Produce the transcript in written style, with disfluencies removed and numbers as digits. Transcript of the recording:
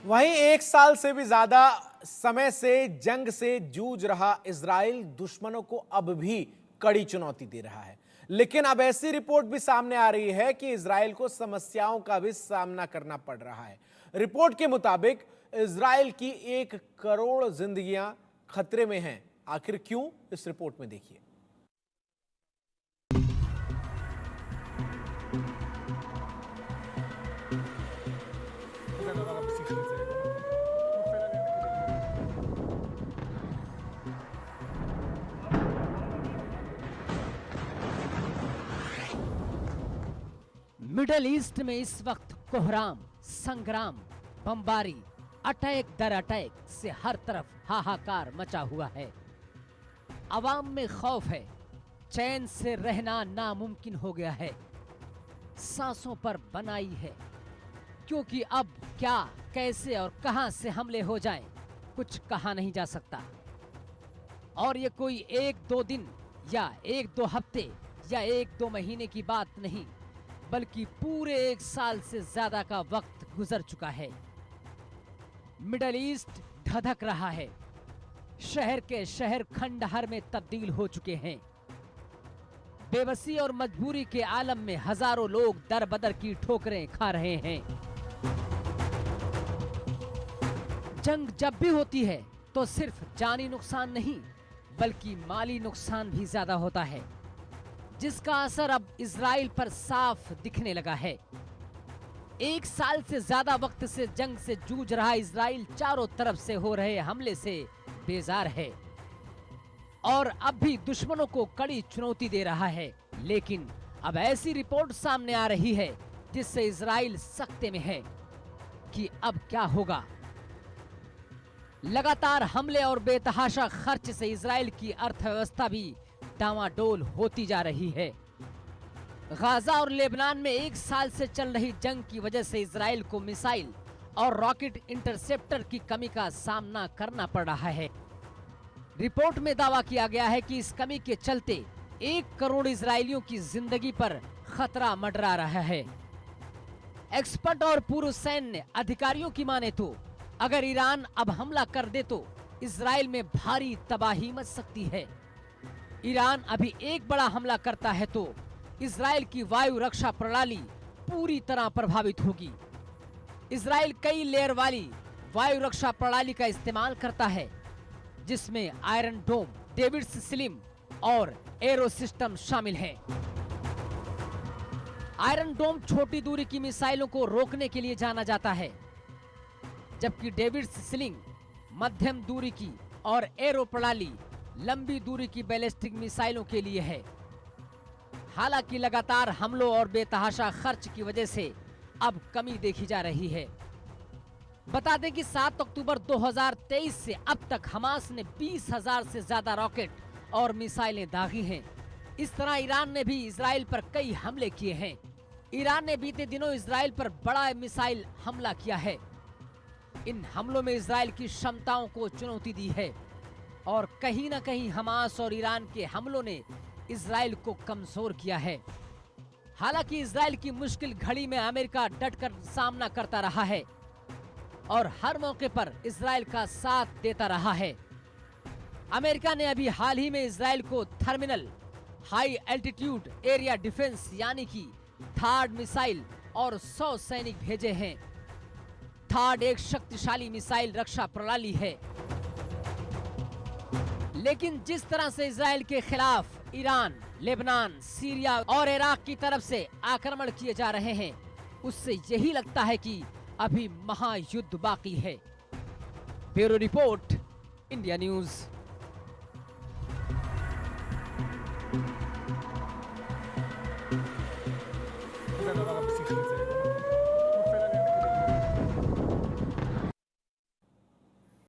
वहीं एक साल से भी ज्यादा समय से जंग से जूझ रहा इजराइल दुश्मनों को अब भी कड़ी चुनौती दे रहा है। लेकिन अब ऐसी रिपोर्ट भी सामने आ रही है कि इजराइल को समस्याओं का भी सामना करना पड़ रहा है। रिपोर्ट के मुताबिक इजराइल की 1 करोड़ जिंदगियां खतरे में हैं। आखिर क्यों, इस रिपोर्ट में देखिए। मिडल ईस्ट में इस वक्त कोहराम, संग्राम, बमबारी, अटैक दर अटैक से हर तरफ हाहाकार मचा हुआ है। अवाम में खौफ है, चैन से रहना नामुमकिन हो गया है। सांसों पर बनाई है, क्योंकि अब क्या, कैसे और कहां से हमले हो जाएं, कुछ कहा नहीं जा सकता। और ये कोई 1-2 दिन या 1-2 हफ्ते या 1-2 महीने की बात नहीं, बल्कि पूरे 1 साल से ज्यादा का वक्त गुजर चुका है। मिडल ईस्ट धधक रहा है, शहर के शहर खंडहर में तब्दील हो चुके हैं। बेबसी और मजबूरी के आलम में हजारों लोग दर बदर की ठोकरें खा रहे हैं। जंग जब भी होती है तो सिर्फ जानी नुकसान नहीं, बल्कि माली नुकसान भी ज्यादा होता है, जिसका असर अब इजराइल पर साफ दिखने लगा है। 1 साल से ज्यादा वक्त से जंग से जूझ रहा इजराइल चारों तरफ से हो रहे हमले से बेजार है और अब भी दुश्मनों को कड़ी चुनौती दे रहा है। लेकिन अब ऐसी रिपोर्ट सामने आ रही है जिससे इजराइल सख्ते में है कि अब क्या होगा। लगातार हमले और बेतहाशा खर्च से इजराइल की अर्थव्यवस्था भी डामाडोल होती जा रही है। गाजा और लेबनान में 1 साल से चल रही जंग की वजह से इजराइल को मिसाइल और रॉकेट इंटरसेप्टर की कमी का सामना करना पड़ रहा है। रिपोर्ट में दावा किया गया है कि इस कमी के चलते 1 करोड़ इजरायलियों की जिंदगी पर खतरा मंडरा रहा है। एक्सपर्ट और पूर्व सैन्य अधिकारियों की माने तो अगर ईरान अब हमला कर दे तो इजराइल में भारी तबाही मच सकती है। ईरान अभी एक बड़ा हमला करता है तो इजराइल की वायु रक्षा प्रणाली पूरी तरह प्रभावित होगी। इजराइल कई लेयर वाली वायु रक्षा प्रणाली का इस्तेमाल करता है, जिसमें आयरन डोम, डेविड्स स्लिम और एरो सिस्टम शामिल है। आयरन डोम छोटी दूरी की मिसाइलों को रोकने के लिए जाना जाता है, जबकि डेविड्स स्लिंग मध्यम दूरी की और एरो प्रणाली लंबी दूरी की बैलिस्टिक मिसाइलों के लिए है। हालांकि लगातार हमलों और बेतहाशा खर्च की वजह से अब कमी देखी जा रही है। बता दें कि 7 अक्टूबर 2023 से अब तक हमास ने 20,000 से ज्यादा रॉकेट और मिसाइलें दागी हैं। इस तरह ईरान ने भी इजराइल पर कई हमले किए हैं। ईरान ने बीते दिनों इजराइल पर बड़ा मिसाइल हमला किया है। इन हमलों में इजराइल की क्षमताओं को चुनौती दी है और कहीं ना कहीं हमास और ईरान के हमलों ने इजराइल को कमजोर किया है। हालांकि इजराइल की मुश्किल घड़ी में अमेरिका डटकर सामना करता रहा है और हर मौके पर इजराइल का साथ देता रहा है। अमेरिका ने अभी हाल ही में इजराइल को थर्मिनल हाई एल्टीट्यूड एरिया डिफेंस यानी कि थार्ड मिसाइल और 100 सैनिक भेजे हैं। थार्ड एक शक्तिशाली मिसाइल रक्षा प्रणाली है, लेकिन जिस तरह से इजराइल के खिलाफ ईरान, लेबनान, सीरिया और इराक की तरफ से आक्रमण किए जा रहे हैं, उससे यही लगता है कि अभी महायुद्ध बाकी है। Bureau report, India news.